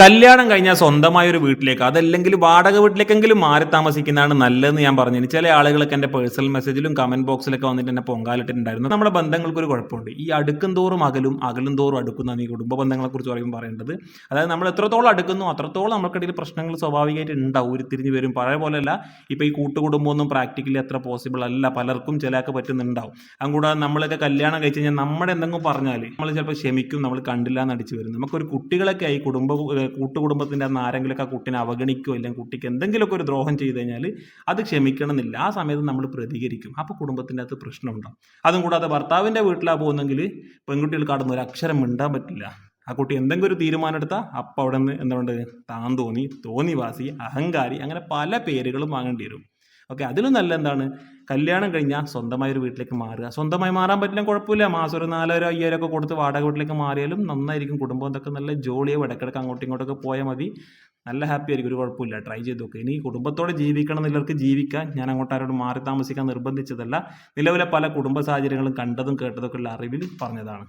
കല്യാണം കഴിഞ്ഞാൽ സ്വന്തമായ ഒരു വീട്ടിലേക്ക് അതല്ലെങ്കിൽ വാടക വീട്ടിലേക്കെങ്കിലും മാറി താമസിക്കുന്നതാണ് നല്ലതെന്ന് ഞാൻ പറഞ്ഞു. ചില ആളുകളൊക്കെ എൻ്റെ പേഴ്സണൽ മെസ്സേജിലും കമന്റ് ബോക്സിലൊക്കെ വന്നിട്ട് എന്നെ പൊങ്കാലിട്ടിട്ടുണ്ടായിരുന്നു. നമ്മുടെ ബന്ധങ്ങൾക്ക് ഒരു കുഴപ്പമുണ്ട്. ഈ അടുക്കും തോറും അകലും, അകലും തോറും അടുക്കുന്നതാണ് ഈ കുടുംബ ബന്ധങ്ങളെ കുറിച്ച് പറയുമ്പോൾ പറയേണ്ടത്. അതായത് നമ്മൾ എത്രത്തോളം അടുക്കുന്നു അത്രത്തോളം നമുക്കിടയിൽ പ്രശ്നങ്ങൾ സ്വാഭാവികമായിട്ട് ഉണ്ടാവും, ഉരുത്തിരിഞ്ഞ് വരും. പഴയ പോലെയല്ല, ഇപ്പോൾ ഈ കൂട്ടുകുടുംബമൊന്നും പ്രാക്ടിക്കലി അത്ര പോസിബിൾ അല്ല, പലർക്കും ചിലക്ക് പറ്റുന്നുണ്ടാവും. അതുകൂടാതെ നമ്മളൊക്കെ കല്യാണം കഴിച്ച് കഴിഞ്ഞാൽ നമ്മുടെ എന്തെങ്കിലും പറഞ്ഞാൽ നമ്മൾ ചിലപ്പോൾ ക്ഷമിക്കും, നമ്മൾ കണ്ടില്ല എന്ന് അടിച്ച് വരും. നമുക്കൊരു കുട്ടികളൊക്കെ ആയി കൂട്ടുകുടുംബത്തിൻ്റെ അന്ന് ആരെങ്കിലുമൊക്കെ ആ കുട്ടിനെ അവഗണിക്കുകയോ അല്ലെങ്കിൽ കുട്ടിക്ക് എന്തെങ്കിലുമൊക്കെ ഒരു ദ്രോഹം ചെയ്ത് കഴിഞ്ഞാൽ അത് ക്ഷമിക്കണമെന്നില്ല. ആ സമയത്ത് നമ്മൾ പ്രതികരിക്കും. അപ്പോൾ കുടുംബത്തിൻ്റെ അകത്ത് പ്രശ്നമുണ്ടാകും. അതും കൂടാതെ ഭർത്താവിൻ്റെ വീട്ടിലാണ് പോകുന്നെങ്കിൽ പെൺകുട്ടികൾ കടന്ന് ഒരു അക്ഷരം മിണ്ടാൻ പറ്റില്ല. ആ കുട്ടി എന്തെങ്കിലും ഒരു തീരുമാനം എടുത്താൽ അപ്പം അവിടെ നിന്ന് എന്തുകൊണ്ട് താൻ തോന്നിവാസി, അഹങ്കാരി, അങ്ങനെ പല പേരുകളും വാങ്ങേണ്ടി വരും. ഓക്കെ, അതിലും നല്ല എന്താണ്, കല്യാണം കഴിഞ്ഞാൽ സ്വന്തമായ ഒരു വീട്ടിലേക്ക് മാറുക. സ്വന്തമായി മാറാൻ പറ്റില്ല, കുഴപ്പമില്ല. മാസം ഒരു 4000 5000 ഒക്കെ കൊടുത്ത് വാടക വീട്ടിലേക്ക് മാറിയാലും നന്നായിരിക്കും. കുടുംബം എന്തൊക്കെ നല്ല ജോളിയാവും. ഇടയ്ക്കിടയ്ക്ക് അങ്ങോട്ടും ഇങ്ങോട്ടൊക്കെ പോയാൽ മതി, നല്ല ഹാപ്പി ആയിരിക്കും. ഒരു കുഴപ്പമില്ല, ട്രൈ ചെയ്ത് നോക്കുക. ഇനി കുടുംബത്തോടെ ജീവിക്കണം എന്നുള്ളവർക്ക് ജീവിക്കാൻ ഞാൻ അങ്ങോട്ട് ആരോട് മാറി താമസിക്കാൻ നിർബന്ധിച്ചതല്ല. നിലവിലെ പല കുടുംബ സാഹചര്യങ്ങളും കണ്ടതും കേട്ടതൊക്കെ ഉള്ള അറിവിൽ പറഞ്ഞതാണ്.